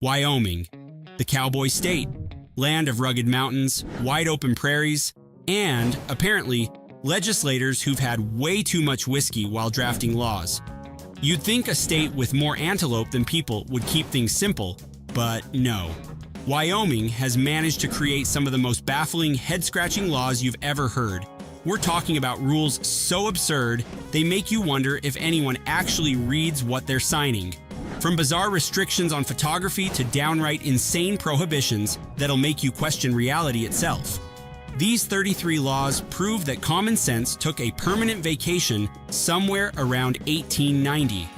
Wyoming, the cowboy state, land of rugged mountains, wide open prairies, and, apparently, legislators who've had way too much whiskey while drafting laws. You'd think a state with more antelope than people would keep things simple, but no. Wyoming has managed to create some of the most baffling, head-scratching laws you've ever heard. We're talking about rules so absurd, they make you wonder if anyone actually reads what they're signing. From bizarre restrictions on photography to downright insane prohibitions that'll make you question reality itself. These 33 laws prove that common sense took a permanent vacation somewhere around 1890.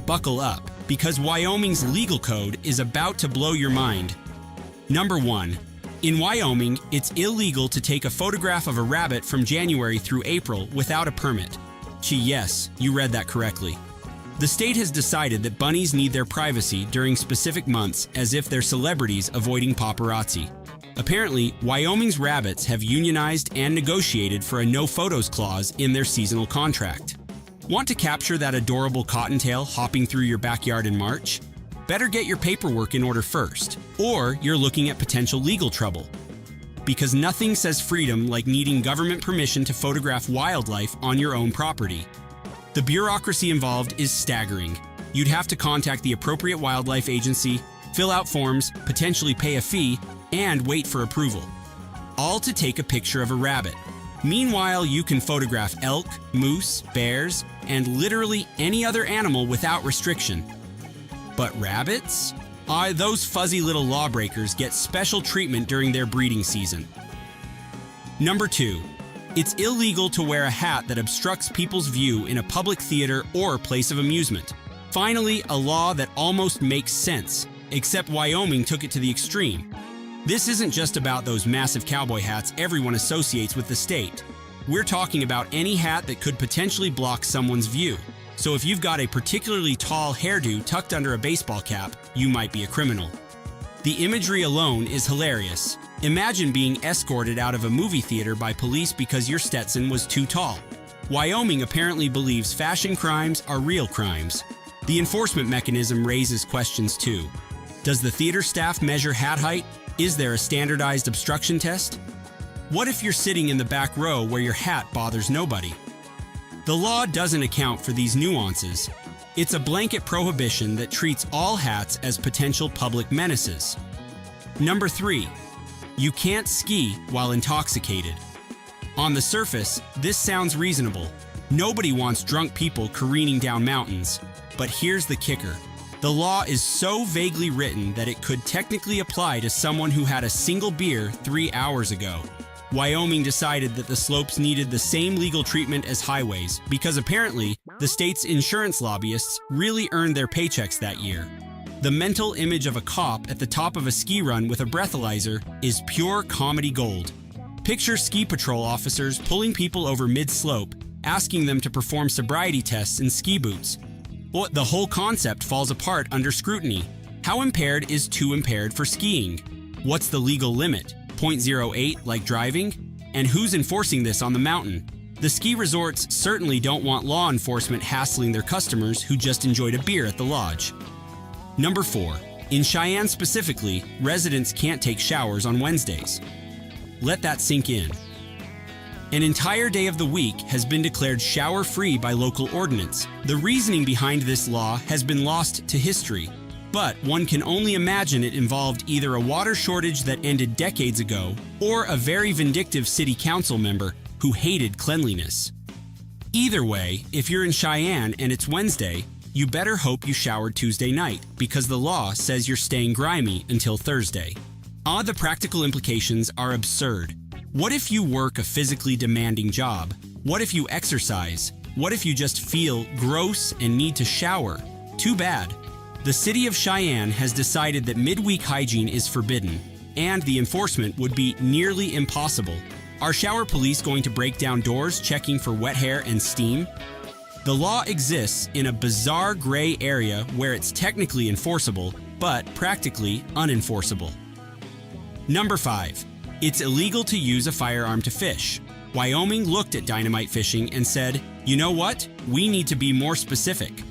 Buckle up, because Wyoming's legal code is about to blow your mind. Number 1. In Wyoming, it's illegal to take a photograph of a rabbit from January through April without a permit. Gee, yes, you read that correctly. The state has decided that bunnies need their privacy during specific months as if they're celebrities avoiding paparazzi. Apparently, Wyoming's rabbits have unionized and negotiated for a no photos clause in their seasonal contract. Want to capture that adorable cottontail hopping through your backyard in March? Better get your paperwork in order first, or you're looking at potential legal trouble. Because nothing says freedom like needing government permission to photograph wildlife on your own property. The bureaucracy involved is staggering. You'd have to contact the appropriate wildlife agency, fill out forms, potentially pay a fee, and wait for approval. All to take a picture of a rabbit. Meanwhile, you can photograph elk, moose, bears, and literally any other animal without restriction. But rabbits? Those fuzzy little lawbreakers get special treatment during their breeding season. Number 2. It's illegal to wear a hat that obstructs people's view in a public theater or place of amusement. Finally, a law that almost makes sense, except Wyoming took it to the extreme. This isn't just about those massive cowboy hats everyone associates with the state. We're talking about any hat that could potentially block someone's view. So if you've got a particularly tall hairdo tucked under a baseball cap, you might be a criminal. The imagery alone is hilarious. Imagine being escorted out of a movie theater by police because your Stetson was too tall. Wyoming apparently believes fashion crimes are real crimes. The enforcement mechanism raises questions too. Does the theater staff measure hat height? Is there a standardized obstruction test? What if you're sitting in the back row where your hat bothers nobody? The law doesn't account for these nuances. It's a blanket prohibition that treats all hats as potential public menaces. Number 3. You can't ski while intoxicated. On the surface, this sounds reasonable. Nobody wants drunk people careening down mountains. But here's the kicker. The law is so vaguely written that it could technically apply to someone who had a single beer 3 hours ago. Wyoming decided that the slopes needed the same legal treatment as highways because apparently the state's insurance lobbyists really earned their paychecks that year. The mental image of a cop at the top of a ski run with a breathalyzer is pure comedy gold. Picture ski patrol officers pulling people over mid-slope, asking them to perform sobriety tests in ski boots. Well, the whole concept falls apart under scrutiny. How impaired is too impaired for skiing? What's the legal limit? 0.08 like driving? And who's enforcing this on the mountain? The ski resorts certainly don't want law enforcement hassling their customers who just enjoyed a beer at the lodge. Number 4. In Cheyenne specifically, residents can't take showers on Wednesdays. Let that sink in. An entire day of the week has been declared shower-free by local ordinance. The reasoning behind this law has been lost to history, but one can only imagine it involved either a water shortage that ended decades ago or a very vindictive city council member who hated cleanliness. Either way, if you're in Cheyenne and it's Wednesday, you better hope you showered Tuesday night because the law says you're staying grimy until Thursday. The practical implications are absurd. What if you work a physically demanding job? What if you exercise? What if you just feel gross and need to shower? Too bad. The city of Cheyenne has decided that midweek hygiene is forbidden, and the enforcement would be nearly impossible. Are shower police going to break down doors checking for wet hair and steam? The law exists in a bizarre gray area where it's technically enforceable, but practically unenforceable. Number 5. It's illegal to use a firearm to fish. Wyoming looked at dynamite fishing and said, you know what? We need to be more specific.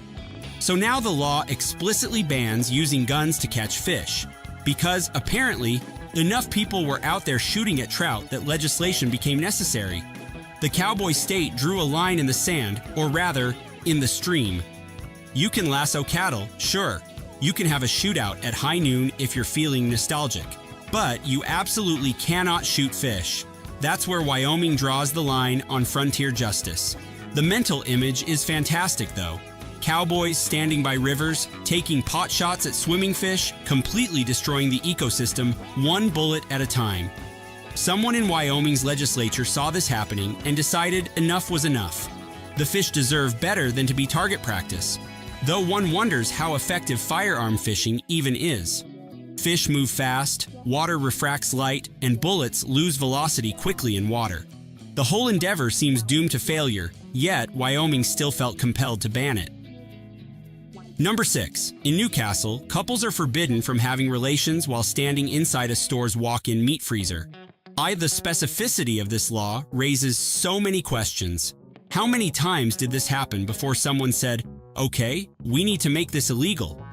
So now the law explicitly bans using guns to catch fish, because apparently enough people were out there shooting at trout that legislation became necessary. The cowboy state drew a line in the sand, or rather, in the stream. You can lasso cattle, sure. You can have a shootout at high noon if you're feeling nostalgic. But you absolutely cannot shoot fish. That's where Wyoming draws the line on frontier justice. The mental image is fantastic though. Cowboys standing by rivers, taking pot shots at swimming fish, completely destroying the ecosystem one bullet at a time. Someone in Wyoming's legislature saw this happening and decided enough was enough. The fish deserve better than to be target practice, though one wonders how effective firearm fishing even is. Fish move fast, water refracts light, and bullets lose velocity quickly in water. The whole endeavor seems doomed to failure, yet Wyoming still felt compelled to ban it. Number 6. In Newcastle, couples are forbidden from having relations while standing inside a store's walk-in meat freezer. The specificity of this law raises so many questions. How many times did this happen before someone said, "Okay, we need to make this illegal"?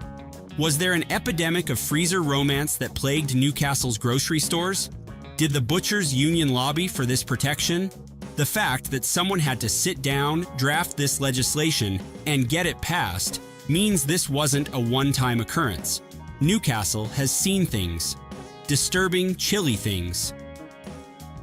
Was there an epidemic of freezer romance that plagued Newcastle's grocery stores? Did the butchers' union lobby for this protection? The fact that someone had to sit down, draft this legislation, and get it passed means this wasn't a one-time occurrence. Newcastle has seen things. Disturbing, chilly things.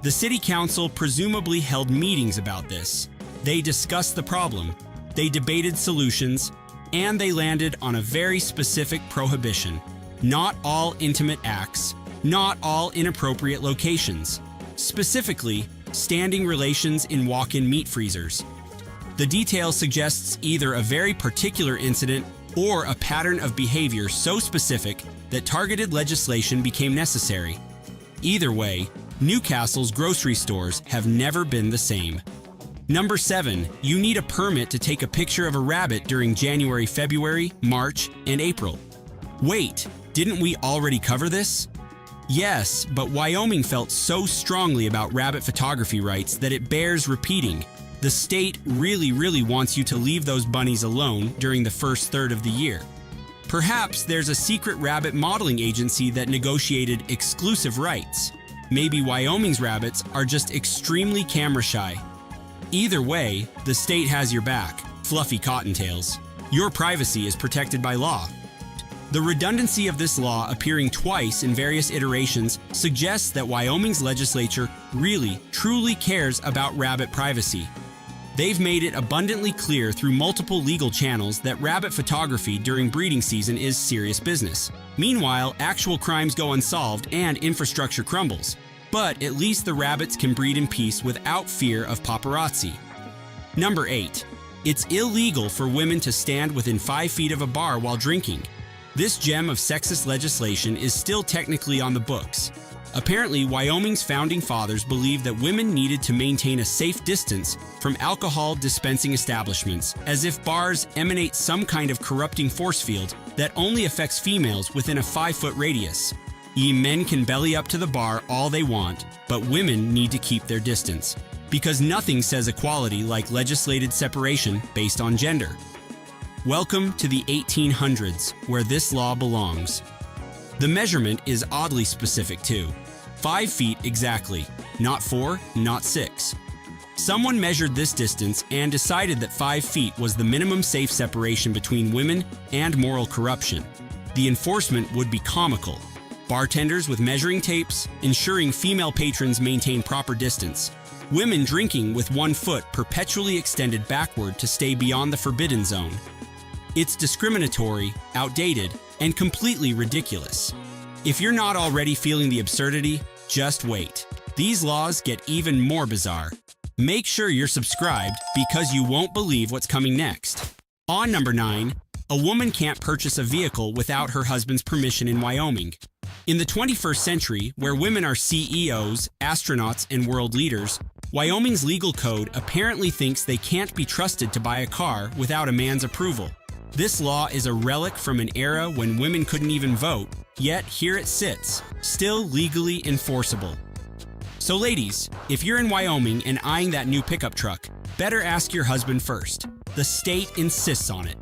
The city council presumably held meetings about this. They discussed the problem, they debated solutions, and they landed on a very specific prohibition. Not all intimate acts, not all inappropriate locations. Specifically, standing relations in walk-in meat freezers. The detail suggests either a very particular incident or a pattern of behavior so specific that targeted legislation became necessary. Either way, Newcastle's grocery stores have never been the same. Number 7. You need a permit to take a picture of a rabbit during January, February, March, and April. Wait, didn't we already cover this? Yes, but Wyoming felt so strongly about rabbit photography rights that it bears repeating. The state really wants you to leave those bunnies alone during the first third of the year. Perhaps there's a secret rabbit modeling agency that negotiated exclusive rights. Maybe Wyoming's rabbits are just extremely camera shy. Either way, the state has your back, fluffy cottontails. Your privacy is protected by law. The redundancy of this law appearing twice in various iterations suggests that Wyoming's legislature really, truly cares about rabbit privacy. They've made it abundantly clear through multiple legal channels that rabbit photography during breeding season is serious business. Meanwhile, actual crimes go unsolved and infrastructure crumbles. But at least the rabbits can breed in peace without fear of paparazzi. Number 8. It's illegal for women to stand within 5 feet of a bar while drinking. This gem of sexist legislation is still technically on the books. Apparently, Wyoming's founding fathers believed that women needed to maintain a safe distance from alcohol dispensing establishments, as if bars emanate some kind of corrupting force field that only affects females within a 5-foot radius. Ye men can belly up to the bar all they want, but women need to keep their distance. Because nothing says equality like legislated separation based on gender. Welcome to the 1800s, where this law belongs. The measurement is oddly specific too. 5 feet exactly, not 4, not 6. Someone measured this distance and decided that 5 feet was the minimum safe separation between women and moral corruption. The enforcement would be comical. Bartenders with measuring tapes, ensuring female patrons maintain proper distance. Women drinking with 1 foot perpetually extended backward to stay beyond the forbidden zone. It's discriminatory, outdated, and completely ridiculous. If you're not already feeling the absurdity, just wait. These laws get even more bizarre. Make sure you're subscribed because you won't believe what's coming next. On number 9, a woman can't purchase a vehicle without her husband's permission in Wyoming. In the 21st century, where women are CEOs, astronauts, and world leaders, Wyoming's legal code apparently thinks they can't be trusted to buy a car without a man's approval. This law is a relic from an era when women couldn't even vote, yet here it sits, still legally enforceable. So ladies, if you're in Wyoming and eyeing that new pickup truck, better ask your husband first. The state insists on it.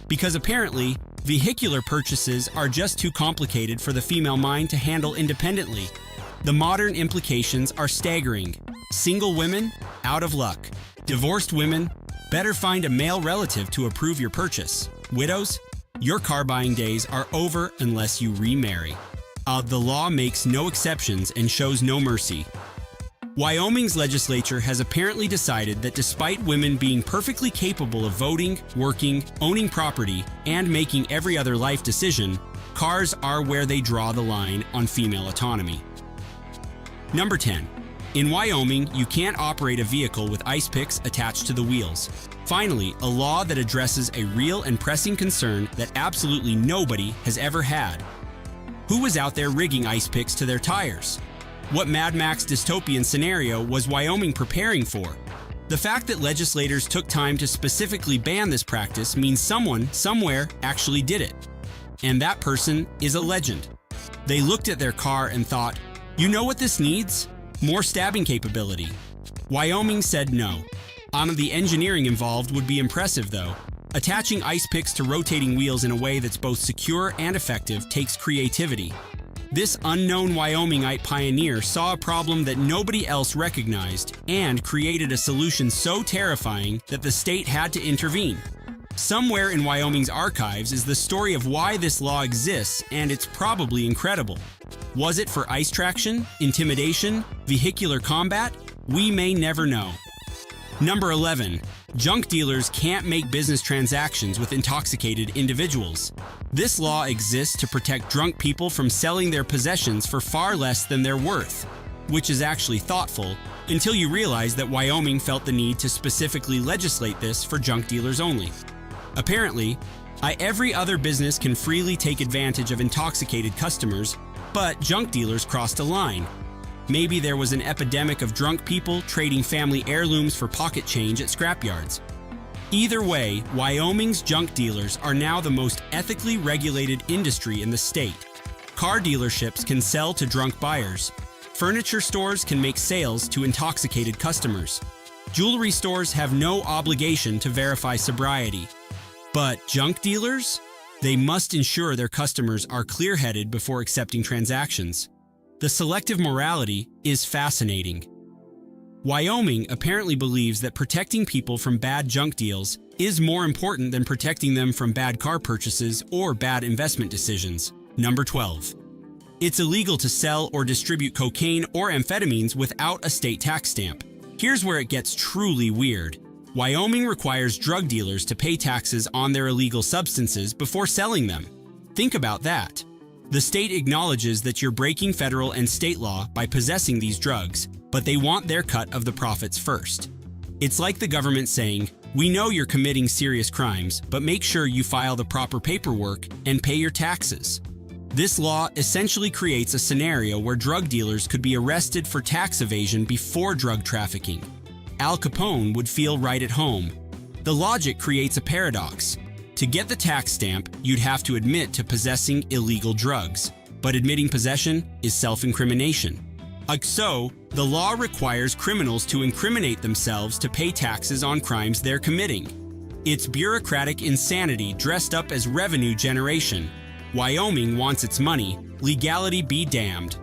because apparently, vehicular purchases are just too complicated for the female mind to handle independently. The modern implications are staggering. Single women? Out of luck. Divorced women? Better find a male relative to approve your purchase. Widows? Your car buying days are over unless you remarry. The law makes no exceptions and shows no mercy. Wyoming's legislature has apparently decided that despite women being perfectly capable of voting, working, owning property, and making every other life decision, cars are where they draw the line on female autonomy. Number 10. In Wyoming, you can't operate a vehicle with ice picks attached to the wheels. Finally, a law that addresses a real and pressing concern that absolutely nobody has ever had. Who was out there rigging ice picks to their tires? What Mad Max dystopian scenario was Wyoming preparing for? The fact that legislators took time to specifically ban this practice means someone, somewhere, actually did it. And that person is a legend. They looked at their car and thought, you know what this needs? More stabbing capability. Wyoming said no. The engineering involved would be impressive though. Attaching ice picks to rotating wheels in a way that's both secure and effective takes creativity. This unknown Wyomingite pioneer saw a problem that nobody else recognized and created a solution so terrifying that the state had to intervene. Somewhere in Wyoming's archives is the story of why this law exists, and it's probably incredible. Was it for ice traction, intimidation, vehicular combat? We may never know. Number 11. Junk dealers can't make business transactions with intoxicated individuals. This law exists to protect drunk people from selling their possessions for far less than they're worth, which is actually thoughtful, until you realize that Wyoming felt the need to specifically legislate this for junk dealers only. Apparently, every other business can freely take advantage of intoxicated customers, but junk dealers crossed a line. Maybe there was an epidemic of drunk people trading family heirlooms for pocket change at scrapyards. Either way, Wyoming's junk dealers are now the most ethically regulated industry in the state. Car dealerships can sell to drunk buyers. Furniture stores can make sales to intoxicated customers. Jewelry stores have no obligation to verify sobriety. But junk dealers? They must ensure their customers are clear-headed before accepting transactions. The selective morality is fascinating. Wyoming apparently believes that protecting people from bad junk deals is more important than protecting them from bad car purchases or bad investment decisions. Number 12. It's illegal to sell or distribute cocaine or amphetamines without a state tax stamp. Here's where it gets truly weird. Wyoming requires drug dealers to pay taxes on their illegal substances before selling them. Think about that. The state acknowledges that you're breaking federal and state law by possessing these drugs, but they want their cut of the profits first. It's like the government saying, we know you're committing serious crimes, but make sure you file the proper paperwork and pay your taxes. This law essentially creates a scenario where drug dealers could be arrested for tax evasion before drug trafficking. Al Capone would feel right at home. The logic creates a paradox. To get the tax stamp, you'd have to admit to possessing illegal drugs, but admitting possession is self-incrimination. So, the law requires criminals to incriminate themselves to pay taxes on crimes they're committing. It's bureaucratic insanity dressed up as revenue generation. Wyoming wants its money. Legality be damned.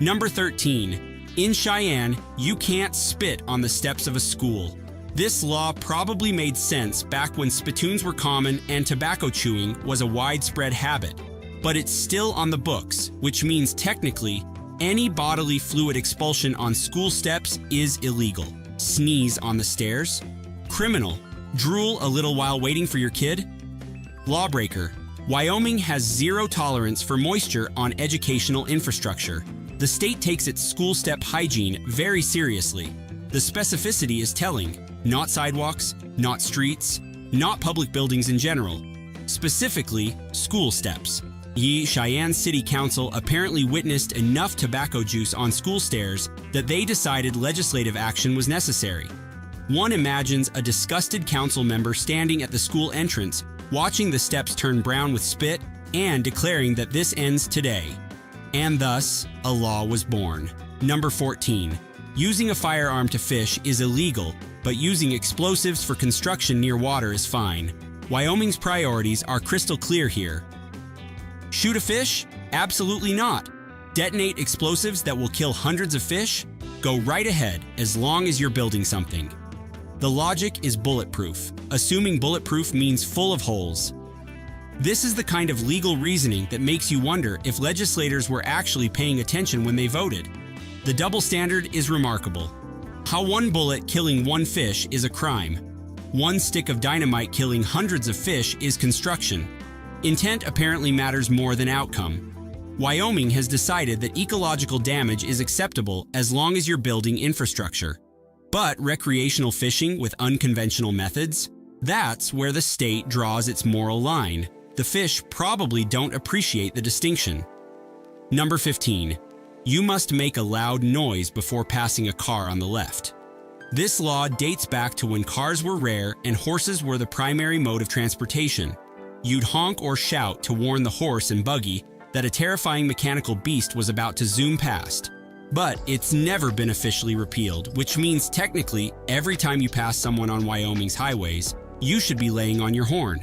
Number 13. In Cheyenne, you can't spit on the steps of a school. This law probably made sense back when spittoons were common and tobacco chewing was a widespread habit. But it's still on the books, which means technically, any bodily fluid expulsion on school steps is illegal. Sneeze on the stairs? Criminal. Drool a little while waiting for your kid? Lawbreaker. Wyoming has zero tolerance for moisture on educational infrastructure. The state takes its school step hygiene very seriously. The specificity is telling. Not sidewalks, not streets, not public buildings in general. Specifically, school steps. Cheyenne City Council apparently witnessed enough tobacco juice on school stairs that they decided legislative action was necessary. One imagines a disgusted council member standing at the school entrance, watching the steps turn brown with spit, and declaring that this ends today. And thus, a law was born. Number 14. Using a firearm to fish is illegal, but using explosives for construction near water is fine. Wyoming's priorities are crystal clear here. Shoot a fish? Absolutely not. Detonate explosives that will kill hundreds of fish? Go right ahead, as long as you're building something. The logic is bulletproof, assuming bulletproof means full of holes. This is the kind of legal reasoning that makes you wonder if legislators were actually paying attention when they voted. The double standard is remarkable. How one bullet killing one fish is a crime. One stick of dynamite killing hundreds of fish is construction. Intent apparently matters more than outcome. Wyoming has decided that ecological damage is acceptable as long as you're building infrastructure. But recreational fishing with unconventional methods? That's where the state draws its moral line. The fish probably don't appreciate the distinction. Number 15. You must make a loud noise before passing a car on the left. This law dates back to when cars were rare and horses were the primary mode of transportation. You'd honk or shout to warn the horse and buggy that a terrifying mechanical beast was about to zoom past. But it's never been officially repealed, which means technically, every time you pass someone on Wyoming's highways, you should be laying on your horn.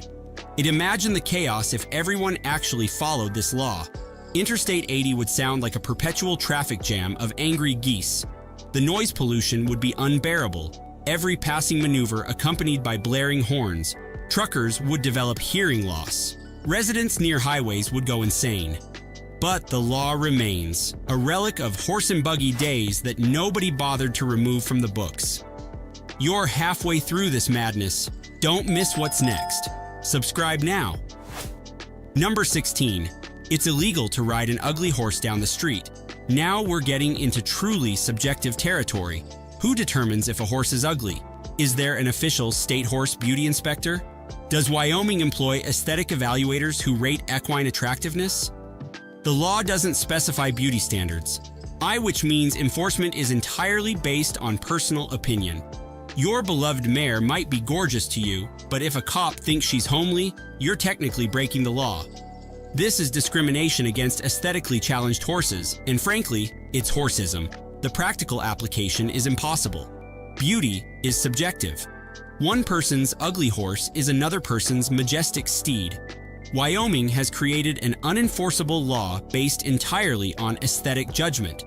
Imagine the chaos if everyone actually followed this law. Interstate 80 would sound like a perpetual traffic jam of angry geese. The noise pollution would be unbearable, every passing maneuver accompanied by blaring horns. Truckers would develop hearing loss. Residents near highways would go insane. But the law remains, a relic of horse and buggy days that nobody bothered to remove from the books. You're halfway through this madness. Don't miss what's next. Subscribe now. Number 16. It's illegal to ride an ugly horse down the street. Now we're getting into truly subjective territory. Who determines if a horse is ugly? Is there an official state horse beauty inspector? Does Wyoming employ aesthetic evaluators who rate equine attractiveness? The law doesn't specify beauty standards, which means enforcement is entirely based on personal opinion. Your beloved mare might be gorgeous to you, but if a cop thinks she's homely, you're technically breaking the law. This is discrimination against aesthetically challenged horses, and frankly, it's horseism. The practical application is impossible. Beauty is subjective. One person's ugly horse is another person's majestic steed. Wyoming has created an unenforceable law based entirely on aesthetic judgment.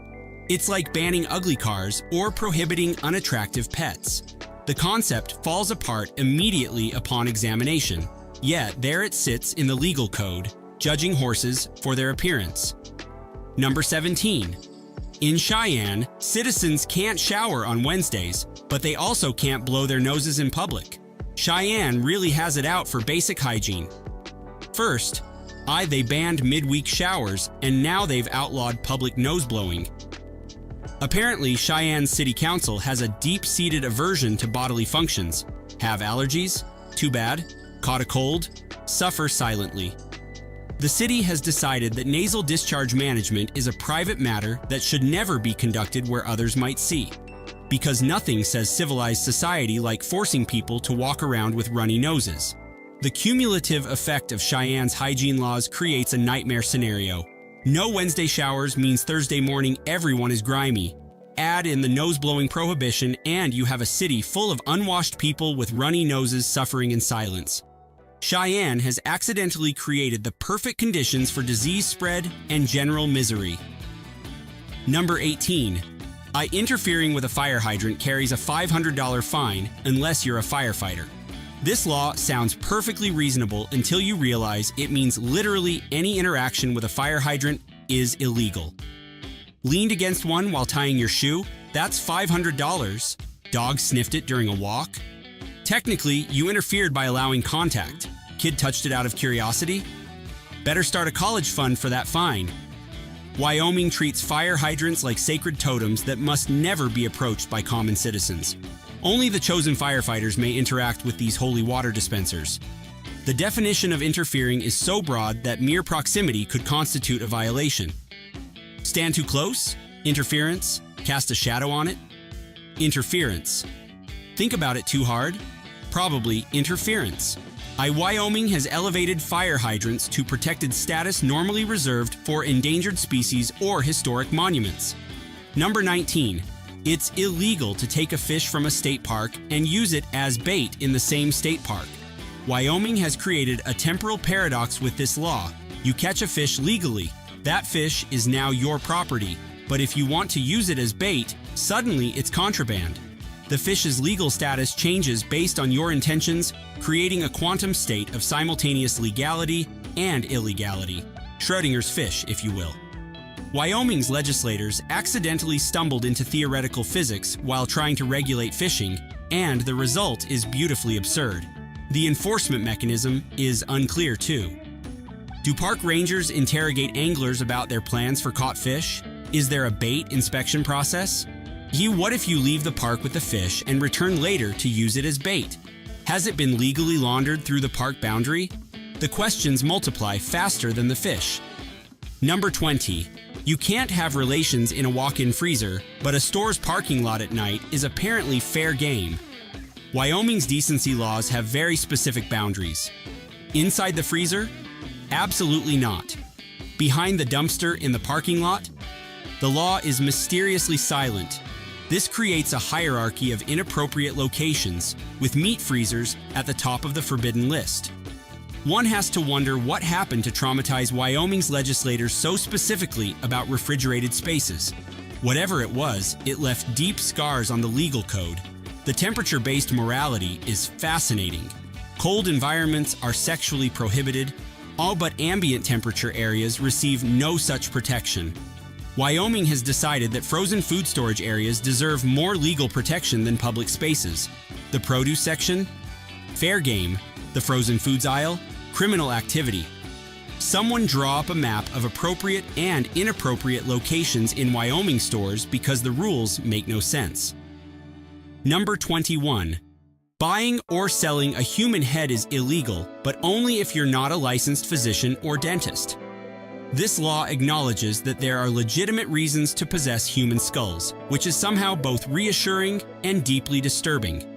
It's like banning ugly cars or prohibiting unattractive pets. The concept falls apart immediately upon examination, yet there it sits in the legal code, judging horses for their appearance. Number 17. In Cheyenne, citizens can't shower on Wednesdays, but they also can't blow their noses in public. Cheyenne really has it out for basic hygiene. First, they banned midweek showers, and now they've outlawed public nose blowing. Apparently, Cheyenne's city council has a deep-seated aversion to bodily functions. Have allergies? Too bad. Caught a cold? Suffer silently. The city has decided that nasal discharge management is a private matter that should never be conducted where others might see. Because nothing says civilized society like forcing people to walk around with runny noses. The cumulative effect of Cheyenne's hygiene laws creates a nightmare scenario. No Wednesday showers means Thursday morning everyone is grimy. Add in the nose-blowing prohibition and you have a city full of unwashed people with runny noses suffering in silence. Cheyenne has accidentally created the perfect conditions for disease spread and general misery. Number 18. Interfering with a fire hydrant carries a $500 fine unless you're a firefighter. This law sounds perfectly reasonable until you realize it means literally any interaction with a fire hydrant is illegal. Leaned against one while tying your shoe? That's $500. Dog sniffed it during a walk? Technically, you interfered by allowing contact. Kid touched it out of curiosity? Better start a college fund for that fine. Wyoming treats fire hydrants like sacred totems that must never be approached by common citizens. Only the chosen firefighters may interact with these holy water dispensers. The definition of interfering is so broad that mere proximity could constitute a violation. Stand too close? Interference? Cast a shadow on it? Interference. Think about it too hard? Probably interference. Wyoming has elevated fire hydrants to protected status normally reserved for endangered species or historic monuments. Number 19. It's illegal to take a fish from a state park and use it as bait in the same state park. Wyoming has created a temporal paradox with this law. You catch a fish legally. That fish is now your property. But if you want to use it as bait, suddenly it's contraband. The fish's legal status changes based on your intentions, creating a quantum state of simultaneous legality and illegality. Schrodinger's fish, if you will. Wyoming's legislators accidentally stumbled into theoretical physics while trying to regulate fishing, and the result is beautifully absurd. The enforcement mechanism is unclear too. Do park rangers interrogate anglers about their plans for caught fish? Is there a bait inspection process? What if you leave the park with the fish and return later to use it as bait? Has it been legally laundered through the park boundary? The questions multiply faster than the fish. Number 20. You can't have relations in a walk-in freezer, but a store's parking lot at night is apparently fair game. Wyoming's decency laws have very specific boundaries. Inside the freezer? Absolutely not. Behind the dumpster in the parking lot? The law is mysteriously silent. This creates a hierarchy of inappropriate locations, with meat freezers at the top of the forbidden list. One has to wonder what happened to traumatize Wyoming's legislators so specifically about refrigerated spaces. Whatever it was, it left deep scars on the legal code. The temperature-based morality is fascinating. Cold environments are sexually prohibited. All but ambient temperature areas receive no such protection. Wyoming has decided that frozen food storage areas deserve more legal protection than public spaces. The produce section? Fair game. The frozen foods aisle? Criminal activity. Someone draw up a map of appropriate and inappropriate locations in Wyoming stores because the rules make no sense. Number 21. Buying or selling a human head is illegal, but only if you're not a licensed physician or dentist. This law acknowledges that there are legitimate reasons to possess human skulls, which is somehow both reassuring and deeply disturbing.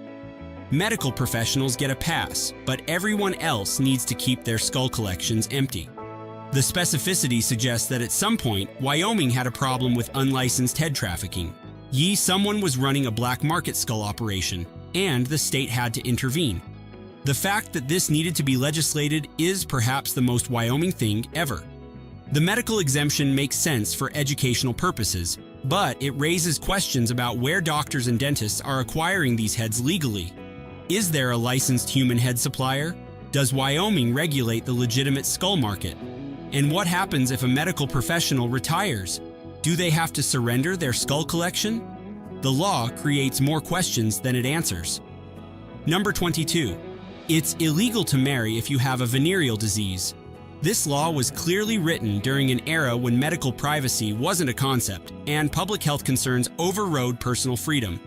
Medical professionals get a pass, but everyone else needs to keep their skull collections empty. The specificity suggests that at some point, Wyoming had a problem with unlicensed head trafficking. Someone was running a black market skull operation, and the state had to intervene. The fact that this needed to be legislated is perhaps the most Wyoming thing ever. The medical exemption makes sense for educational purposes, but it raises questions about where doctors and dentists are acquiring these heads legally. Is there a licensed human head supplier? Does Wyoming regulate the legitimate skull market? And what happens if a medical professional retires? Do they have to surrender their skull collection? The law creates more questions than it answers. Number 22. It's illegal to marry if you have a venereal disease. This law was clearly written during an era when medical privacy wasn't a concept and public health concerns overrode personal freedom.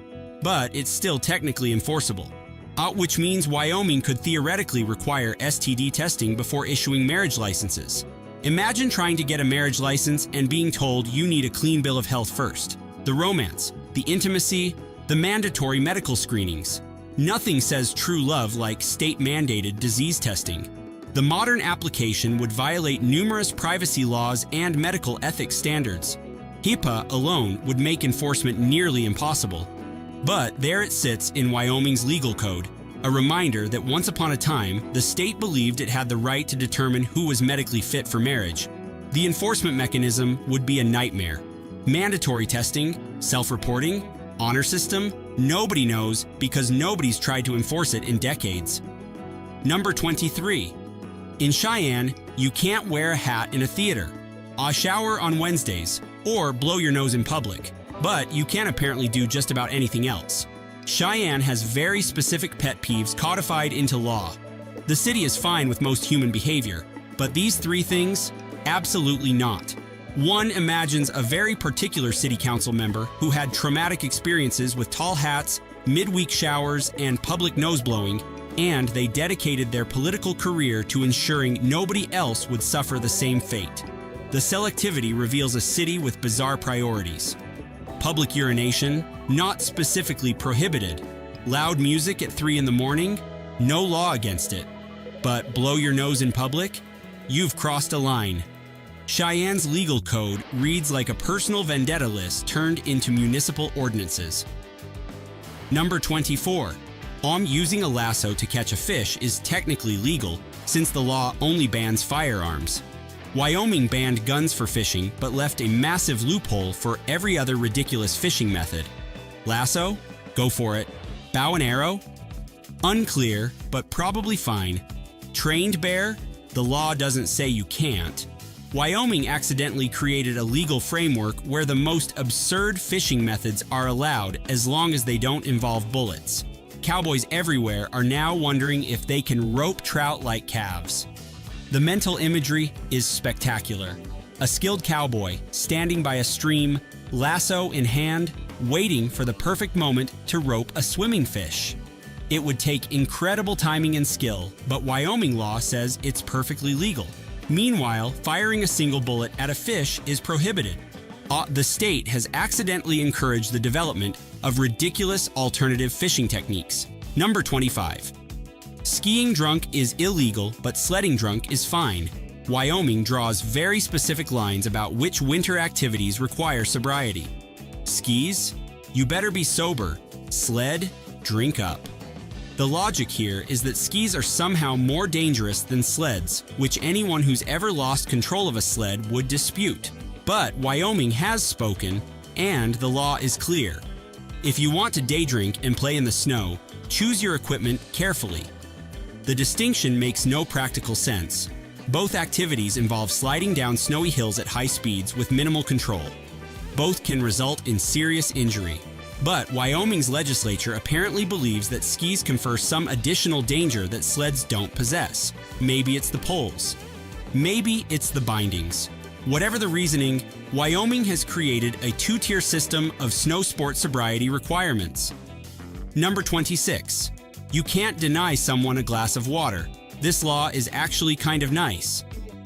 But it's still technically enforceable, which means Wyoming could theoretically require STD testing before issuing marriage licenses. Imagine trying to get a marriage license and being told you need a clean bill of health first. The romance, the intimacy, the mandatory medical screenings. Nothing says true love like state-mandated disease testing. The modern application would violate numerous privacy laws and medical ethics standards. HIPAA alone would make enforcement nearly impossible. But there it sits in Wyoming's legal code, a reminder that once upon a time, the state believed it had the right to determine who was medically fit for marriage. The enforcement mechanism would be a nightmare. Mandatory testing, self-reporting, honor system, nobody knows because nobody's tried to enforce it in decades. Number 23. In Cheyenne, you can't wear a hat in a theater, shower on Wednesdays, or blow your nose in public, but you can apparently do just about anything else. Cheyenne has very specific pet peeves codified into law. The city is fine with most human behavior, but these three things, absolutely not. One imagines a very particular city council member who had traumatic experiences with tall hats, midweek showers, and public nose blowing, and they dedicated their political career to ensuring nobody else would suffer the same fate. The selectivity reveals a city with bizarre priorities. Public urination, not specifically prohibited. Loud music at 3 in the morning, no law against it. But blow your nose in public? You've crossed a line. Cheyenne's legal code reads like a personal vendetta list turned into municipal ordinances. Number 24. Using a lasso to catch a fish is technically legal, since the law only bans firearms. Wyoming banned guns for fishing, but left a massive loophole for every other ridiculous fishing method. Lasso? Go for it. Bow and arrow? Unclear, but probably fine. Trained bear? The law doesn't say you can't. Wyoming accidentally created a legal framework where the most absurd fishing methods are allowed as long as they don't involve bullets. Cowboys everywhere are now wondering if they can rope trout like calves. The mental imagery is spectacular. A skilled cowboy standing by a stream, lasso in hand, waiting for the perfect moment to rope a swimming fish. It would take incredible timing and skill, but Wyoming law says it's perfectly legal. Meanwhile, firing a single bullet at a fish is prohibited. The state has accidentally encouraged the development of ridiculous alternative fishing techniques. Number 25. Skiing drunk is illegal, but sledding drunk is fine. Wyoming draws very specific lines about which winter activities require sobriety. Skis? You better be sober. Sled? Drink up. The logic here is that skis are somehow more dangerous than sleds, which anyone who's ever lost control of a sled would dispute. But Wyoming has spoken, and the law is clear. If you want to day drink and play in the snow, choose your equipment carefully. The distinction makes no practical sense. Both activities involve sliding down snowy hills at high speeds with minimal control. Both can result in serious injury. But Wyoming's legislature apparently believes that skis confer some additional danger that sleds don't possess. Maybe it's the poles. Maybe it's the bindings. Whatever the reasoning, Wyoming has created a two-tier system of snow sport sobriety requirements. Number 26. You can't deny someone a glass of water. This law is actually kind of nice.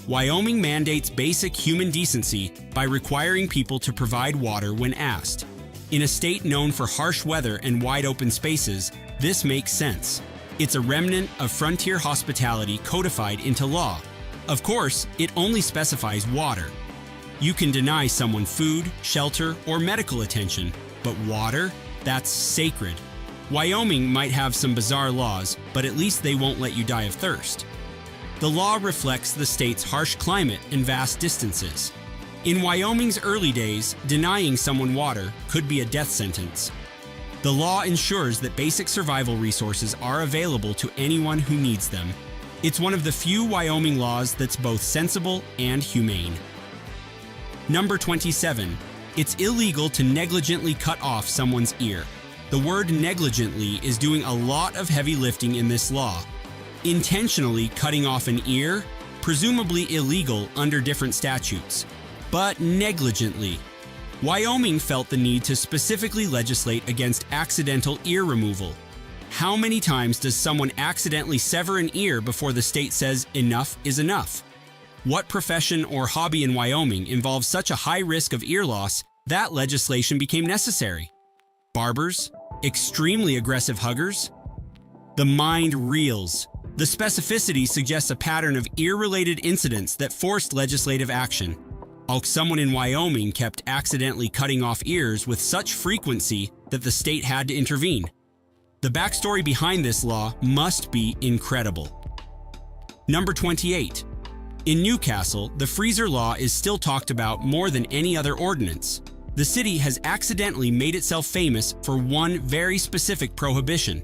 Wyoming mandates basic human decency by requiring people to provide water when asked. In a state known for harsh weather and wide open spaces, this makes sense. It's a remnant of frontier hospitality codified into law. Of course, it only specifies water. You can deny someone food, shelter, or medical attention, but water? That's sacred. Wyoming might have some bizarre laws, but at least they won't let you die of thirst. The law reflects the state's harsh climate and vast distances. In Wyoming's early days, denying someone water could be a death sentence. The law ensures that basic survival resources are available to anyone who needs them. It's one of the few Wyoming laws that's both sensible and humane. Number 27. It's illegal to negligently cut off someone's ear. The word negligently is doing a lot of heavy lifting in this law. Intentionally cutting off an ear? Presumably illegal under different statutes. But negligently. Wyoming felt the need to specifically legislate against accidental ear removal. How many times does someone accidentally sever an ear before the state says enough is enough? What profession or hobby in Wyoming involves such a high risk of ear loss that legislation became necessary? Barbers? Extremely aggressive huggers? The mind reels. The specificity suggests a pattern of ear-related incidents that forced legislative action. Someone in Wyoming kept accidentally cutting off ears with such frequency that the state had to intervene. The backstory behind this law must be incredible. Number 28. In Newcastle, the freezer law is still talked about more than any other ordinance. The city has accidentally made itself famous for one very specific prohibition.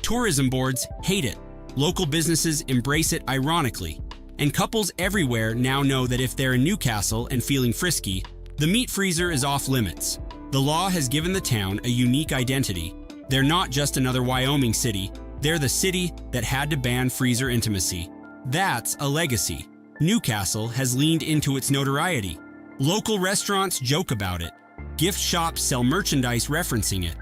Tourism boards hate it. Local businesses embrace it ironically. And couples everywhere now know that if they're in Newcastle and feeling frisky, the meat freezer is off limits. The law has given the town a unique identity. They're not just another Wyoming city, they're the city that had to ban freezer intimacy. That's a legacy. Newcastle has leaned into its notoriety. Local restaurants joke about it. Gift shops sell merchandise referencing it.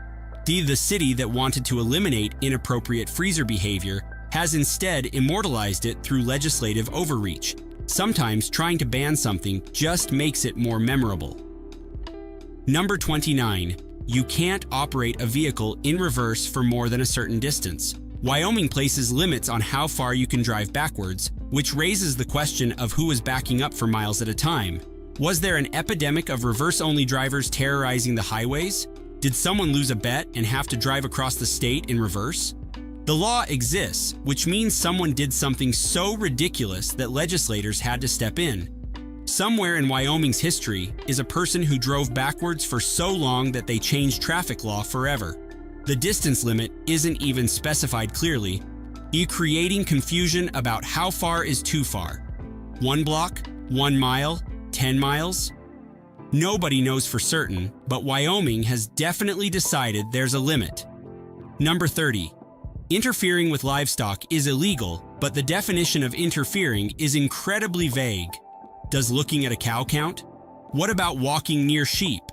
The city that wanted to eliminate inappropriate freezer behavior has instead immortalized it through legislative overreach. Sometimes trying to ban something just makes it more memorable. Number 29. You can't operate a vehicle in reverse for more than a certain distance. Wyoming places limits on how far you can drive backwards, which raises the question of who is backing up for miles at a time. Was there an epidemic of reverse-only drivers terrorizing the highways? Did someone lose a bet and have to drive across the state in reverse? The law exists, which means someone did something so ridiculous that legislators had to step in. Somewhere in Wyoming's history is a person who drove backwards for so long that they changed traffic law forever. The distance limit isn't even specified clearly, creating confusion about how far is too far. 1 block, 1 mile, 10 miles? Nobody knows for certain, but Wyoming has definitely decided there's a limit. Number 30. Interfering with livestock is illegal, but the definition of interfering is incredibly vague. Does looking at a cow count? What about walking near sheep?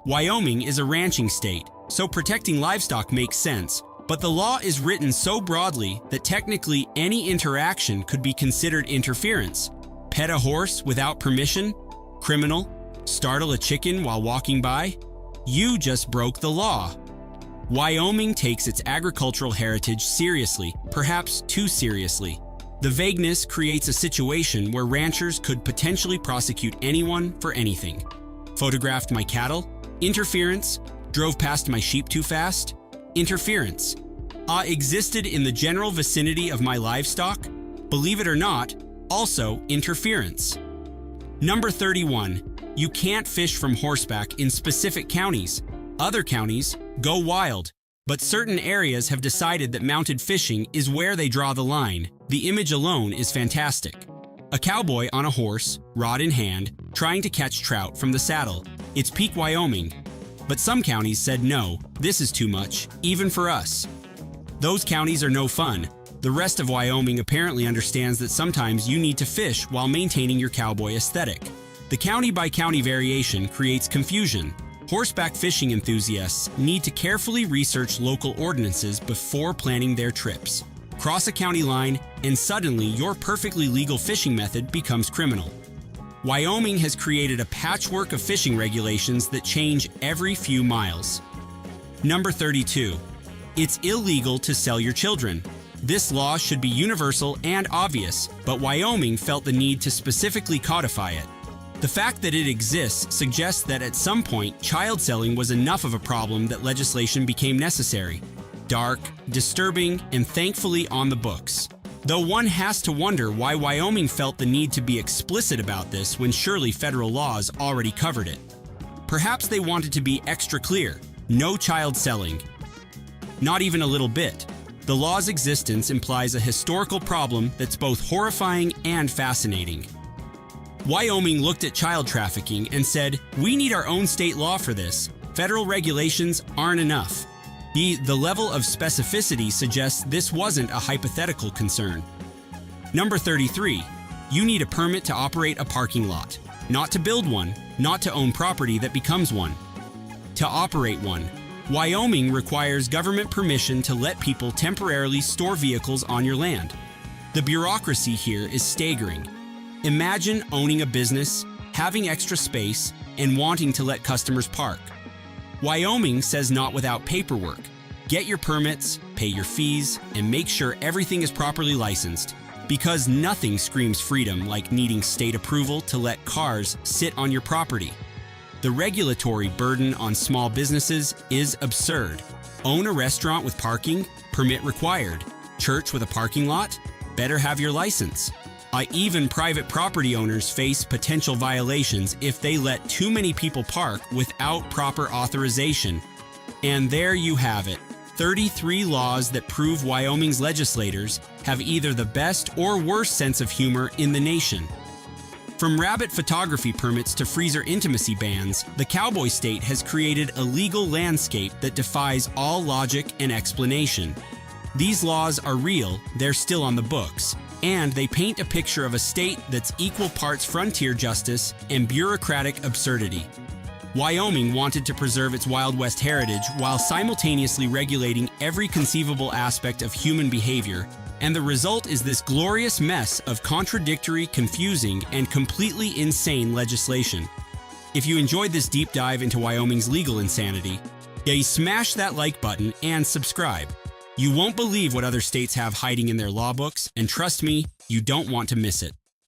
Wyoming is a ranching state, so protecting livestock makes sense, but the law is written so broadly that technically any interaction could be considered interference. Pet a horse without permission? Criminal? Startle a chicken while walking by? You just broke the law. Wyoming takes its agricultural heritage seriously, perhaps too seriously. The vagueness creates a situation where ranchers could potentially prosecute anyone for anything. Photographed my cattle? Interference. Drove past my sheep too fast? Interference. Existed in the general vicinity of my livestock? Believe it or not, also interference. Number 31. You can't fish from horseback in specific counties. Other counties go wild, but certain areas have decided that mounted fishing is where they draw the line. The image alone is fantastic. A cowboy on a horse, rod in hand, trying to catch trout from the saddle. It's peak Wyoming. But some counties said no, this is too much, even for us. Those counties are no fun. The rest of Wyoming apparently understands that sometimes you need to fish while maintaining your cowboy aesthetic. The county-by-county variation creates confusion. Horseback fishing enthusiasts need to carefully research local ordinances before planning their trips. Cross a county line, and suddenly your perfectly legal fishing method becomes criminal. Wyoming has created a patchwork of fishing regulations that change every few miles. Number 32. It's illegal to sell your children. This law should be universal and obvious, but Wyoming felt the need to specifically codify it. The fact that it exists suggests that at some point, child selling was enough of a problem that legislation became necessary. Dark, disturbing, and thankfully on the books. Though one has to wonder why Wyoming felt the need to be explicit about this when surely federal laws already covered it. Perhaps they wanted to be extra clear. No child selling. Not even a little bit. The law's existence implies a historical problem that's both horrifying and fascinating. Wyoming looked at child trafficking and said, we need our own state law for this. Federal regulations aren't enough. The level of specificity suggests this wasn't a hypothetical concern. Number 33. You need a permit to operate a parking lot. Not to build one, not to own property that becomes one. To operate one. Wyoming requires government permission to let people temporarily store vehicles on your land. The bureaucracy here is staggering. Imagine owning a business, having extra space, and wanting to let customers park. Wyoming says not without paperwork. Get your permits, pay your fees, and make sure everything is properly licensed. Because nothing screams freedom like needing state approval to let cars sit on your property. The regulatory burden on small businesses is absurd. Own a restaurant with parking? Permit required. Church with a parking lot? Better have your license. Even private property owners face potential violations if they let too many people park without proper authorization. And there you have it, 33 laws that prove Wyoming's legislators have either the best or worst sense of humor in the nation. From rabbit photography permits to freezer intimacy bans, the cowboy state has created a legal landscape that defies all logic and explanation. These laws are real, they're still on the books, and they paint a picture of a state that's equal parts frontier justice and bureaucratic absurdity. Wyoming wanted to preserve its Wild West heritage while simultaneously regulating every conceivable aspect of human behavior, and the result is this glorious mess of contradictory, confusing, and completely insane legislation. If you enjoyed this deep dive into Wyoming's legal insanity, smash that like button and subscribe. You won't believe what other states have hiding in their law books, and trust me, you don't want to miss it.